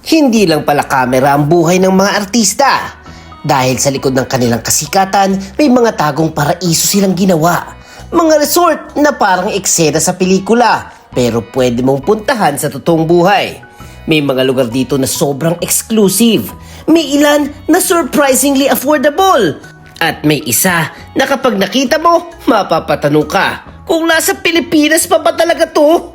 Hindi lang pala kamera ang buhay ng mga artista. Dahil sa likod ng kanilang kasikatan, may mga tagong paraiso silang ginawa. Mga resort na parang eksena sa pelikula, pero pwede mong puntahan sa totoong buhay. May mga lugar dito na sobrang exclusive. May ilan na surprisingly affordable. At may isa na kapag nakita mo, mapapatanong ka kung nasa Pilipinas pa ba talaga to?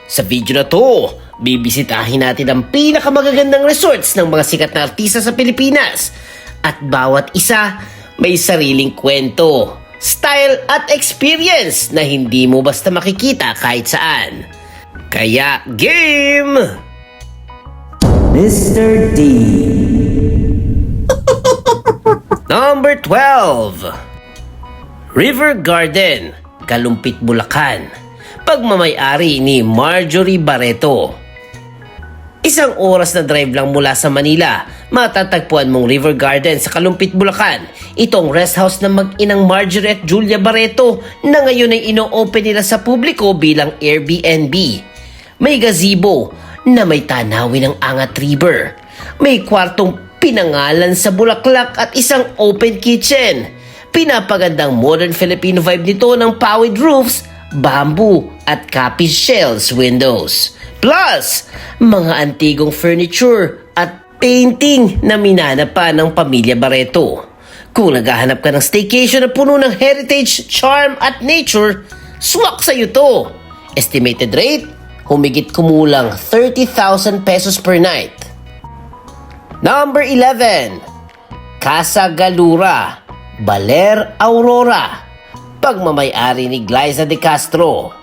Sa video na to, bibisitahin natin ang pinakamagagandang resorts ng mga sikat na artista sa Pilipinas. At bawat isa may sariling kwento, style at experience na hindi mo basta makikita kahit saan. Kaya game! Mr. D. Number 12. River Garden, Kalumpit, Bulacan. Pagmamay-ari ni Marjorie Barreto. Isang oras na drive lang mula sa Manila, matatagpuan mong River Garden sa Kalumpit, Bulacan. Itong rest house ng mag-inang Marjorie at Julia Barreto na ngayon ay ino-open nila sa publiko bilang Airbnb. May gazebo na may tanawin ng Angat River. May kwartong pinangalan sa bulaklak at isang open kitchen. Pinapagandang modern Filipino vibe nito ng pawid roofs, bamboo at copy shells windows. Plus, mga antigong furniture at painting na minana pa ng pamilya Barreto. Kung naghahanap ka ng staycation na puno ng heritage, charm at nature, swak sa'yo to. Estimated rate, humigit kumulang 30,000 pesos per night. Number 11. Casa Galura, Baler, Aurora. Pagmamay-ari ni Glyza De Castro.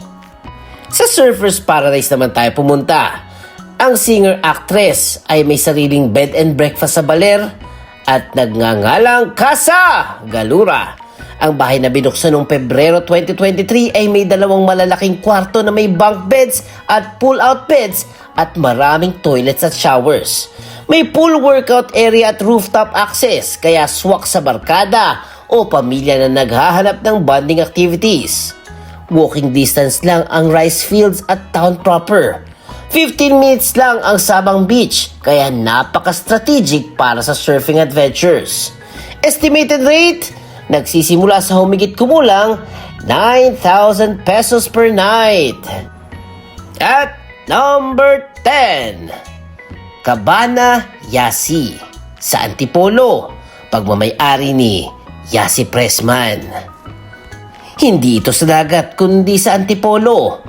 Sa Surfers Paradise naman tayo pumunta. Ang singer-actress ay may sariling bed and breakfast sa Baler at nagngangalang Casa Galura. Ang bahay na binuksan noong Pebrero 2023 ay may dalawang malalaking kwarto na may bunk beds at pull-out beds at maraming toilets at showers. May pool workout area at rooftop access, kaya swak sa barkada o pamilya na naghahanap ng bonding activities. Walking distance lang ang rice fields at town proper. 15 minutes lang ang Sabang Beach, kaya napaka-strategic para sa surfing adventures. Estimated rate, nagsisimula sa humigit kumulang 9,000 pesos per night. At number 10. Cabana Yasi sa Antipolo, pagmamay-ari ni Yasi Pressman. Hindi ito sa dagat kundi sa Antipolo.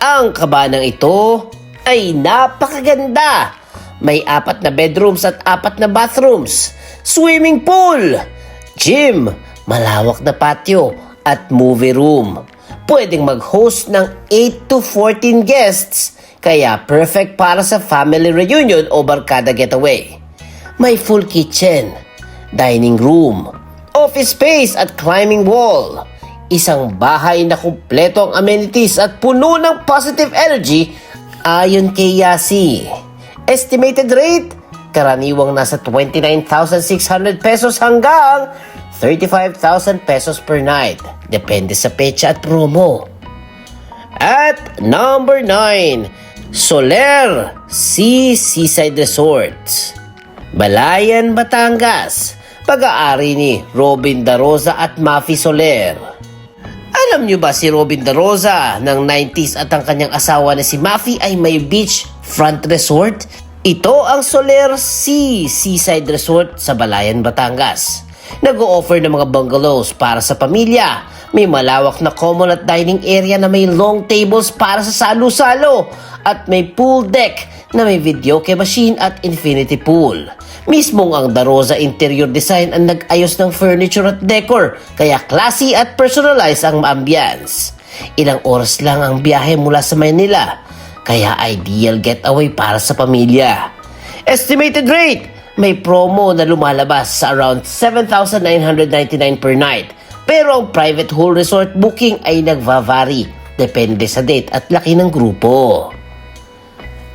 Ang kabanang ito ay napakaganda. May 4 na bedrooms at 4 na bathrooms, swimming pool, gym, malawak na patio at movie room. Pwedeng mag-host ng 8 to 14 guests, kaya perfect para sa family reunion o barkada getaway. May full kitchen, dining room, office space at climbing wall. Isang bahay na kumpleto ang amenities at puno ng positive energy ayon kay Yasi. Estimated rate, karaniwang nasa 29,600 pesos hanggang 35,000 pesos per night. Depende sa petsa at promo. At number 9, Soler Seaside Resorts, Balayan, Batangas. Pag-aari ni Robin Da Rosa at Mafi Soler. Alam nyo ba si Robin Da Rosa ng 90s at ang kanyang asawa na si Mafi ay may beach front resort? Ito ang Soler Seaside Resort sa Balayan, Batangas. Nag-o-offer ng mga bungalows para sa pamilya. May malawak na common at dining area na may long tables para sa salo-salo. At may pool deck na may videoke machine at infinity pool. Mismong ang Da Rosa Interior Design ang nag-ayos ng furniture at decor, kaya classy at personalized ang ambience. Ilang oras lang ang biyahe mula sa Manila, kaya ideal getaway para sa pamilya. Estimated rate, may promo na lumalabas sa around 7,999 per night. Pero ang private whole resort booking ay nagva-vary, depende sa date at laki ng grupo.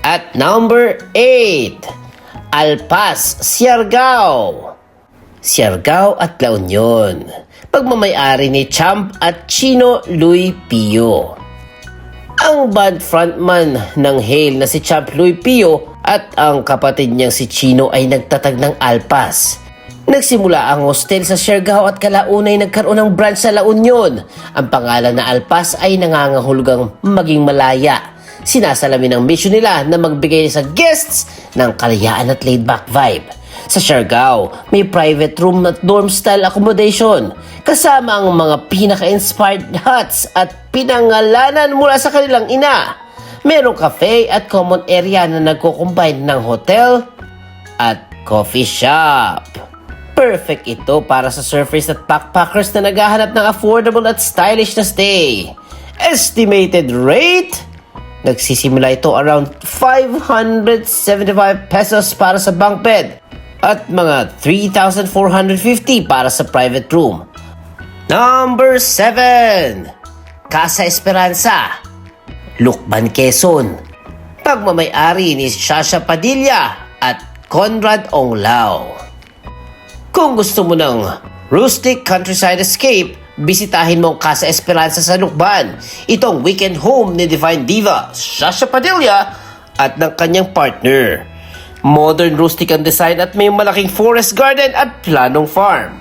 At number 8, Alpas, Siargao. Siargao at La Union. Pagmamay-ari ni Champ at Chino Louis Pio. Ang Ang band frontman ng Hale na si Champ Louis Pio at ang kapatid niyang si Chino ay nagtatag ng Alpas. Nagsimula ang hostel sa Siargao at kalaunay nagkaroon ng branch sa La Union. Ang pangalan na Alpas ay nangangahulugang maging malaya. Sinasalamin ang mission nila na magbigay sa guests ng kalayaan at laid-back vibe. Sa Siargao, may private room at dorm-style accommodation kasama ang mga pinaka-inspired huts at pinangalanan mula sa kanilang ina. Merong cafe at common area na nagko-combine ng hotel at coffee shop. Perfect ito para sa surfers at backpackers na naghahanap ng affordable at stylish na stay. Estimated rate? Nagsisimula ito around 575 pesos para sa bunk bed at mga 3,450 para sa private room. Number 7. Casa Esperanza, Lucban, Quezon. Pagmamay-ari ni Shasha Padilla at Conrad Onglao. Kung gusto mo ng rustic countryside escape, bisitahin mo ang Casa Esperanza sa Lucban. Itong weekend home ni Divine Diva, Shasha Padilla at ng kanyang partner. Modern rustic ang design at may malaking forest garden at planong farm.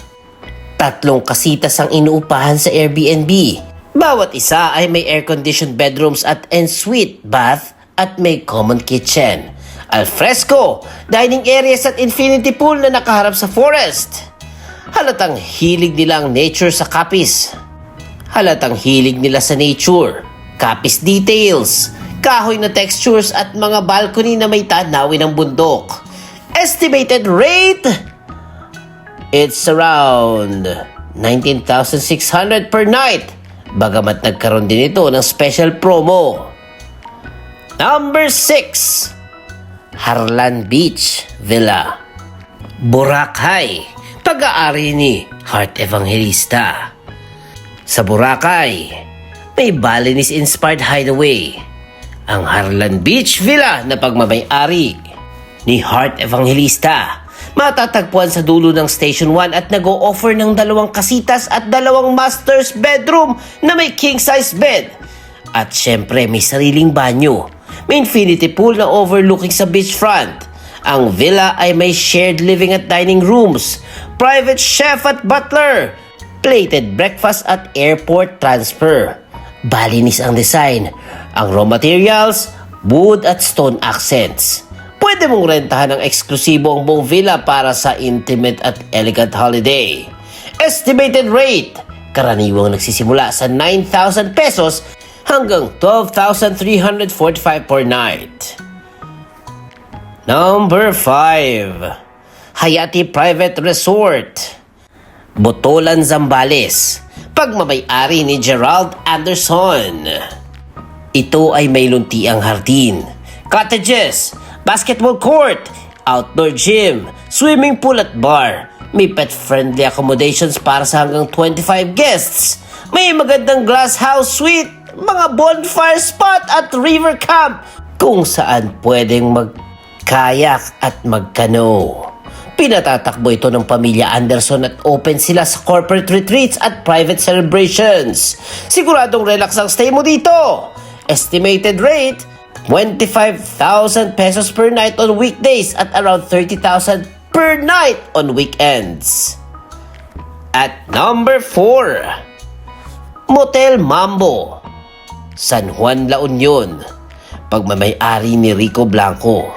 3 kasitas ang inuupahan sa Airbnb. Bawat isa ay may air-conditioned bedrooms at ensuite bath at may common kitchen. Alfresco, dining areas at infinity pool na nakaharap sa forest. Halatang hilig nila ang nature sa Capiz. Halatang hilig nila sa nature, Capiz details, kahoy na textures at mga balcony na may tanawin ng bundok. Estimated rate? It's around 19,600 per night. Bagamat nagkaroon din ito ng special promo. Number 6. Harlan Beach Villa, Boracay. Pag-aari ni Heart Evangelista. Sa Boracay, may Balinese-inspired hideaway. Ang Harlan Beach Villa na pagmamay-ari ni Heart Evangelista. Matatagpuan sa dulo ng Station 1 at nag-o-offer ng 2 kasitas at 2 master's bedroom na may king-size bed. At syempre may sariling banyo. May infinity pool na overlooking sa beachfront. Ang villa ay may shared living at dining rooms, private chef at butler, plated breakfast at airport transfer. Balinese ang design. Ang raw materials, wood at stone accents. Pwede mong rentahan ng eksklusibo ang buong villa para sa intimate at elegant holiday. Estimated rate, karaniwang nagsisimula sa 9,000 pesos hanggang 12,345 per night. Number 5. Hayati Private Resort, Botolan, Zambales. Pagmamay-ari ni Gerald Anderson. Ito ay may luntiang hardin, cottages, basketball court, outdoor gym, swimming pool at bar. May pet-friendly accommodations para sa hanggang 25 guests. May magandang glass house suite, mga bonfire spot at river camp kung saan pwedeng mag-kayak at mag-canoe. Pinatatakbo ito ng pamilya Anderson at open sila sa corporate retreats at private celebrations. Siguradong relax ang stay mo dito. Estimated rate, 25,000 pesos per night on weekdays at around 30,000 per night on weekends. At number 4, Motel Mambo, San Juan, La Union. Pagmamay-ari ni Rico Blanco.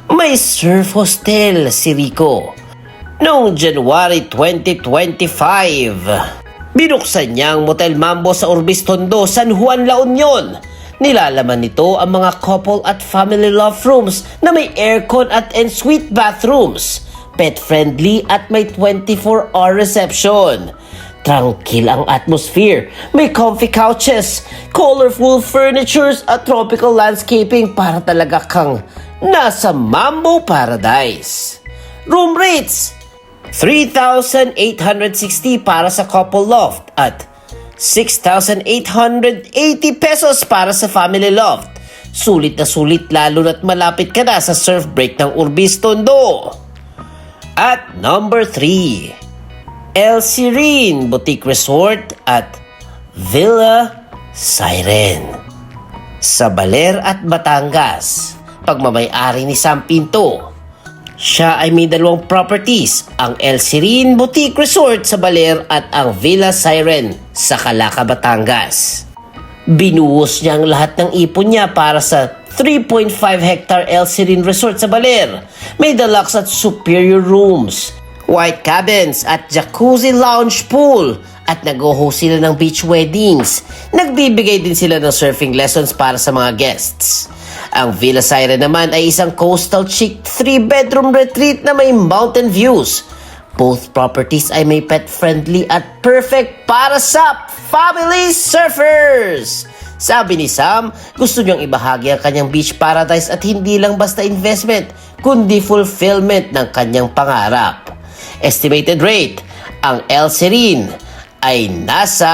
May surf hostel si Rico. Noong January 2025, binuksan niya ang Motel Mambo sa Urbis Tondo, San Juan, La Union. Nilalaman nito ang mga couple at family love rooms na may aircon at ensuite bathrooms, pet-friendly at may 24-hour reception. Tranquil ang atmosphere, may comfy couches, colorful furnitures at tropical landscaping para talaga kang nasa Mambo Paradise. Room rates, 3,860 para sa couple loft at 6,880 pesos para sa family loft. Sulit na sulit lalo na't malapit ka na sa surf break ng Urbis Tondo. At number 3, El Serene Boutique Resort at Villa Siren, sa Baler at Batangas. Pagmamay-ari ni Sam Pinto. Siya ay may dalawang properties, ang El Serene Boutique Resort sa Baler at ang Villa Siren sa Calaca, Batangas. Binuhos niya ang lahat ng ipon niya para sa 3.5 hectare El Serene Resort sa Baler. May deluxe at superior rooms, white cabins at jacuzzi lounge pool, at nag-host sila ng beach weddings. Nagbibigay din sila ng surfing lessons para sa mga guests. Ang Villa Siren naman ay isang coastal chic 3-bedroom retreat na may mountain views. Both properties ay may pet-friendly at perfect para sa family surfers. Sabi ni Sam, gusto niyang ibahagi ang kanyang beach paradise at hindi lang basta investment, kundi fulfillment ng kanyang pangarap. Estimated rate, ang El Serene ay nasa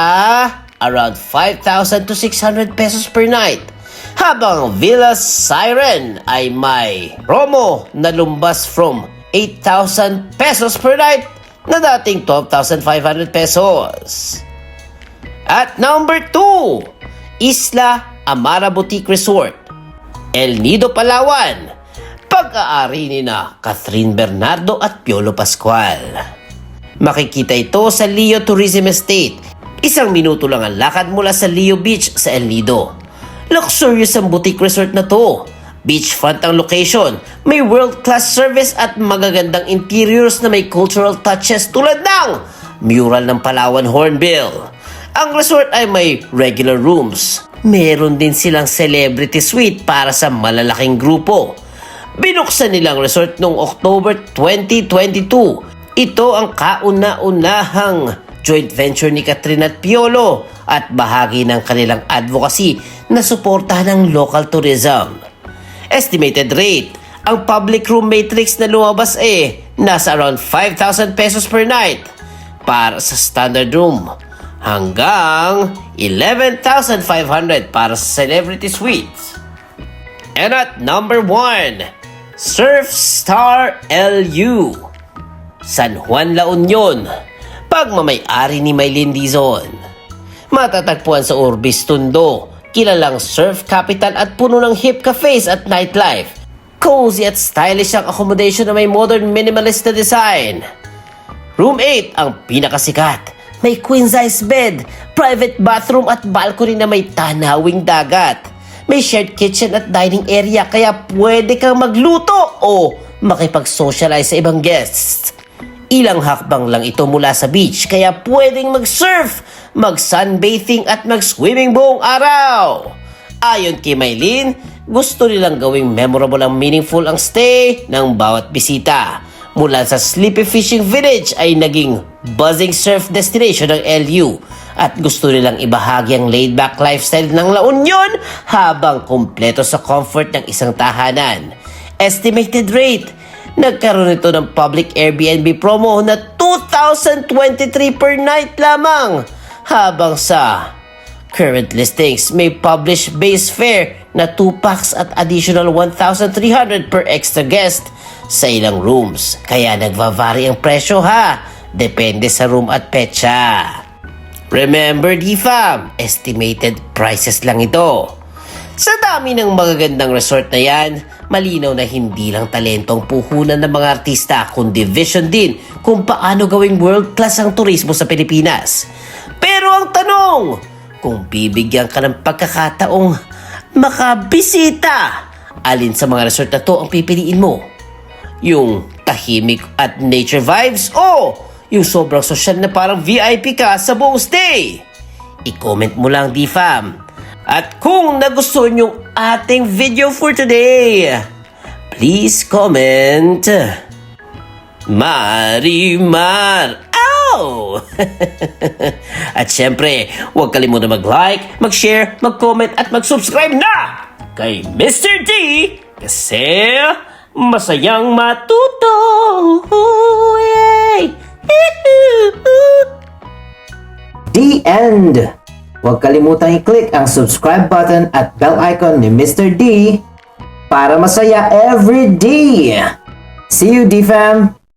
around 5,000 to 600 pesos per night. Habang Villa Siren ay may promo na lumbas from 8,000 pesos per night na dating 12,500 pesos. At number 2, Isla Amara Boutique Resort, El Nido, Palawan. Pag-aari ni na Catherine Bernardo at Piolo Pascual. Makikita ito sa Leo Tourism Estate. 1 minuto lang ang lakad mula sa Leo Beach sa El Nido. Luxurious ang boutique resort na to. Beachfront ang location, may world-class service at magagandang interiors na may cultural touches tulad ng mural ng Palawan Hornbill. Ang resort ay may regular rooms. Meron din silang celebrity suite para sa malalaking grupo. Binuksan nilang resort noong October 2022. Ito ang kauna-unahang joint venture ni Catherine at Piolo at bahagi ng kanilang advocacy na suportahan ng local tourism. Estimated rate, ang public room matrix na lumabas nasa around 5,000 pesos per night para sa standard room hanggang 11,500 para sa celebrity suites. And at number 1, Surf Star LU, San Juan, La Union. Pagmamay-ari ni Maylin Dizon. Matatagpuan sa Urbis, Tondo, kilalang surf capital at puno ng hip cafes at nightlife. Cozy at stylish ang accommodation na may modern minimalist na design. Room 8 ang pinakasikat. May queen size bed, private bathroom at balcony na may tanawing dagat. May shared kitchen at dining area kaya pwede kang magluto o makipag-socialize sa ibang guests. Ilang hakbang lang ito mula sa beach kaya pwedeng mag-surf, mag-sunbathing at mag-swimming buong araw. Ayon kay Maylin, gusto nilang gawing memorable ang meaningful ang stay ng bawat bisita. Mula sa Sleepy Fishing Village ay naging buzzing surf destination ng LU at gusto nilang ibahagi ang laid-back lifestyle ng La Union habang kumpleto sa comfort ng isang tahanan. Estimated rate, nagkaroon ito ng public Airbnb promo na 2,023 per night lamang. Habang sa current listings, may published base fare na 2 packs at additional 1,300 per extra guest sa ilang rooms. Kaya nagva-vary ang presyo ha. Depende sa room at petsa. Remember DFAM, estimated prices lang ito. Sa dami ng magagandang resort na yan, malinaw na hindi lang talento ang puhunan ng mga artista, kundi vision din kung paano gawing world-class ang turismo sa Pilipinas. Pero ang tanong, kung bibigyan ka ng pagkakataong makabisita, alin sa mga resort na to ang pipiliin mo? Yung tahimik at nature vibes o yung sobrang social na parang VIP ka sa buong stay? I-comment mo lang DFAM. At kung nagustuhan yung ating video for today, please comment Marimar. Ow! At syempre, huwag kalimutan mag-like, mag-share, mag-comment at mag-subscribe na kay Mr. D kasi masayang matuto. Yay! The end! Huwag kalimutang i-click ang subscribe button at bell icon ni Mr. D para masaya every day. See you, D-Fam!